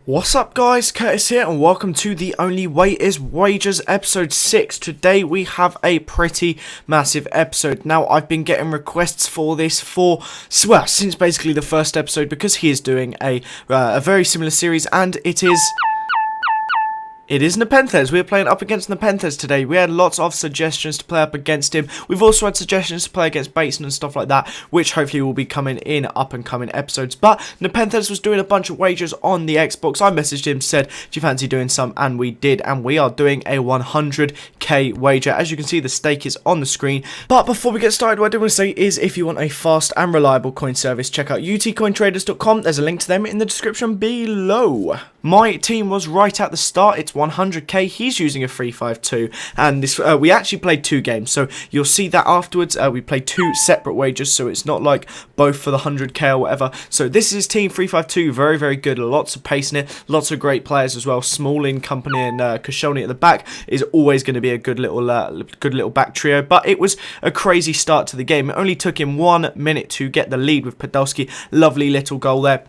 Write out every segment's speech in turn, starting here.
What's up guys, Curtis here and welcome to The Only Way is Wagers episode 6. Today we have a pretty massive episode. Now I've been getting requests for this since basically the first episode because he is doing a very similar series and it is NEPPOMONSTER. We're playing up against NEPPOMONSTER today. We had lots of suggestions to play up against him. We've also had suggestions to play against Bateson and stuff like that, which hopefully will be coming in up and coming episodes. But NEPPOMONSTER was doing a bunch of wagers on the Xbox. I messaged him, said, do you fancy doing some? And we did. And we are doing a 100k wager. As you can see, the stake is on the screen. But before we get started, what I do want to say is if you want a fast and reliable coin service, check out utcointraders.com. There's a link to them in the description below. My team was right at the start. It's 100k. He's using a Fifa13, and this we actually played 2 games, so you'll see that afterwards. We played 2 separate wagers, so it's not like both for the 100k or whatever. So this is his team, Fifa13, very good, lots of pace in it, lots of great players as well. Smalling, Company, and Koscielny at the back is always going to be a good little back trio. But it was a crazy start to the game. It only took him 1 minute to get the lead with Podolski. Lovely little goal there.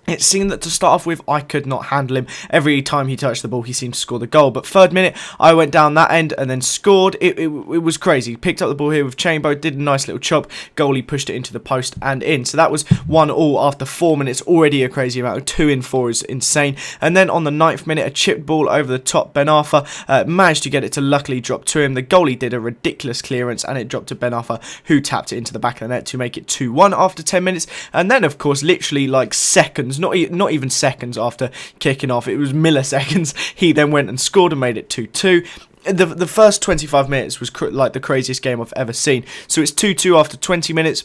It seemed that to start off with, I could not handle him. Every time he touched the ball, he seemed to score the goal. But 3rd minute, I went down that end and then scored. It was crazy. Picked up the ball here with Chambo, did a nice little chop. Goalie pushed it into the post and in. So that was 1-1 after 4 minutes. Already a crazy amount. 2 in 4 is insane. And then on the 9th minute, a chipped ball over the top. Ben Arfa managed to get it to luckily drop to him. The goalie did a ridiculous clearance and it dropped to Ben Arfa, who tapped it into the back of the net to make it 2-1 after 10 minutes. And then, of course, literally like seconds, not even seconds after kicking off, it was milliseconds, he then went and scored and made it 2-2. The first 25 minutes was like the craziest game I've ever seen. So it's 2-2 after 20 minutes.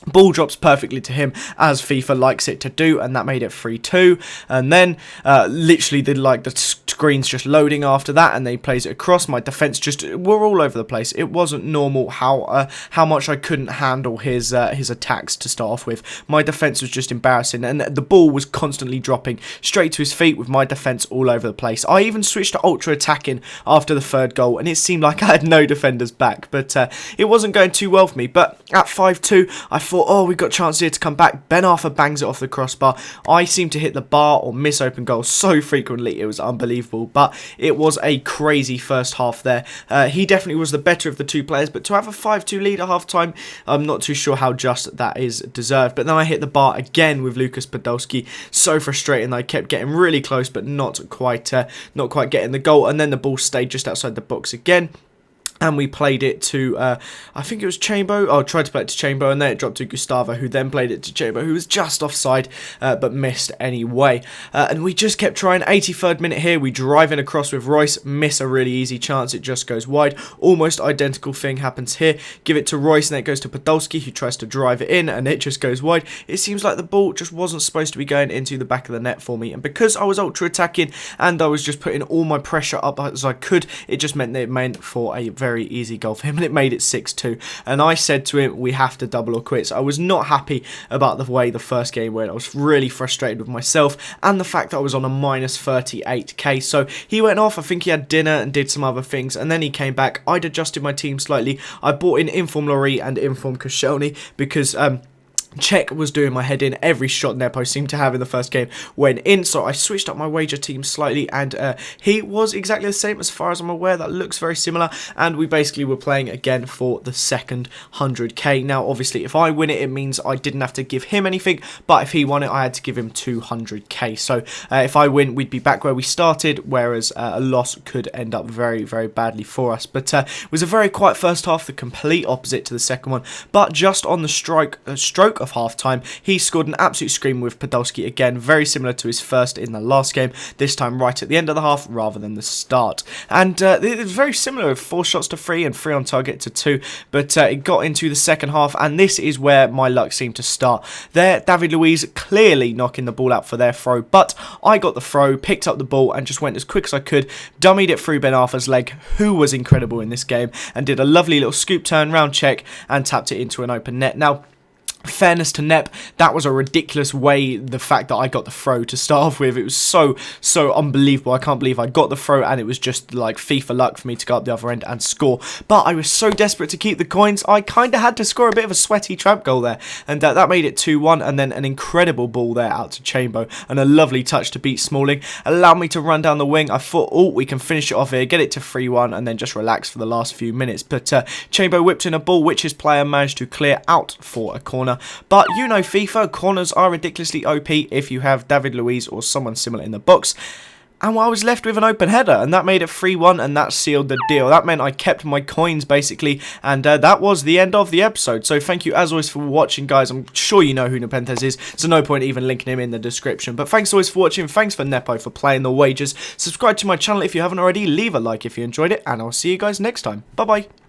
Ball drops perfectly to him, as FIFA likes it to do, and that made it 3-2. And then, literally, the screen's just loading after that, and they plays it across. My defense just were all over the place. It wasn't normal how much I couldn't handle his attacks to start off with. My defense was just embarrassing, and the ball was constantly dropping straight to his feet with my defense all over the place. I even switched to ultra attacking after the 3rd goal, and it seemed like I had no defenders back, but it wasn't going too well for me. But at 5-2, I thought, oh, we've got a chance here to come back. Ben Arfa bangs it off the crossbar. I seem to hit the bar or miss open goals so frequently. It was unbelievable, but it was a crazy first half there. He definitely was the better of the 2 players, but to have a 5-2 lead at half time, I'm not too sure how just that is deserved. But then I hit the bar again with Lucas Podolski. So frustrating. I kept getting really close, but not quite getting the goal. And then the ball stayed just outside the box again. And we played it to, I think it was Chambo. Oh, I tried to play it to Chambo, and then it dropped to Gustavo, who then played it to Chambo, who was just offside, but missed anyway. And we just kept trying. 83rd minute here, we drive in across with Royce, miss a really easy chance. It just goes wide. Almost identical thing happens here. Give it to Royce, and then it goes to Podolski, who tries to drive it in, and it just goes wide. It seems like the ball just wasn't supposed to be going into the back of the net for me. And because I was ultra attacking, and I was just putting all my pressure up as I could, it just meant that it meant for a very easy goal for him, and it made it 6-2. And I said to him, we have to double or quits. I was not happy about the way the first game went. I was really frustrated with myself and the fact that I was on a minus 38k. So he went off. I think he had dinner and did some other things, and then he came back. I'd adjusted my team slightly. I bought in Inform Laurie and Inform Koscielny because Czech was doing my head in. Every shot Nepo seemed to have in the first game went in, so I switched up my wager team slightly, and he was exactly the same as far as I'm aware. That looks very similar, and we basically were playing again for the second 100k. Now, obviously, if I win it, it means I didn't have to give him anything, but if he won it, I had to give him 200k. So if I win, we'd be back where we started, whereas a loss could end up very badly for us. But it was a very quiet first half, the complete opposite to the second one, but just on the stroke of half-time, he scored an absolute screamer with Podolski again, very similar to his first in the last game, this time right at the end of the half rather than the start. And it was very similar, with 4 shots to 3 and 3 on target to 2, but it got into the second half, and this is where my luck seemed to start. There, David Luiz clearly knocking the ball out for their throw, but I got the throw, picked up the ball, and just went as quick as I could, dummied it through Ben Arfa's leg, who was incredible in this game, and did a lovely little scoop turn round check and tapped it into an open net. Now, fairness to Nep, that was a ridiculous way, the fact that I got the throw to start off with. It was so unbelievable. I can't believe I got the throw, and it was just like FIFA luck for me to go up the other end and score. But I was so desperate to keep the coins, I kind of had to score a bit of a sweaty trap goal there, and that made it 2-1, and then an incredible ball there out to Chambo, and a lovely touch to beat Smalling, allowed me to run down the wing. I thought, oh, we can finish it off here, get it to 3-1, and then just relax for the last few minutes. But Chambo whipped in a ball, which his player managed to clear out for a corner. But you know FIFA, corners are ridiculously OP if you have David Luiz or someone similar in the box. And I was left with an open header, and that made it 3-1, and that sealed the deal. That meant I kept my coins, basically, and that was the end of the episode. So thank you, as always, for watching, guys. I'm sure you know who NEPPOMONSTER is, so no point even linking him in the description. But thanks always for watching. Thanks for Neppo for playing the wagers. Subscribe to my channel if you haven't already. Leave a like if you enjoyed it, and I'll see you guys next time. Bye-bye.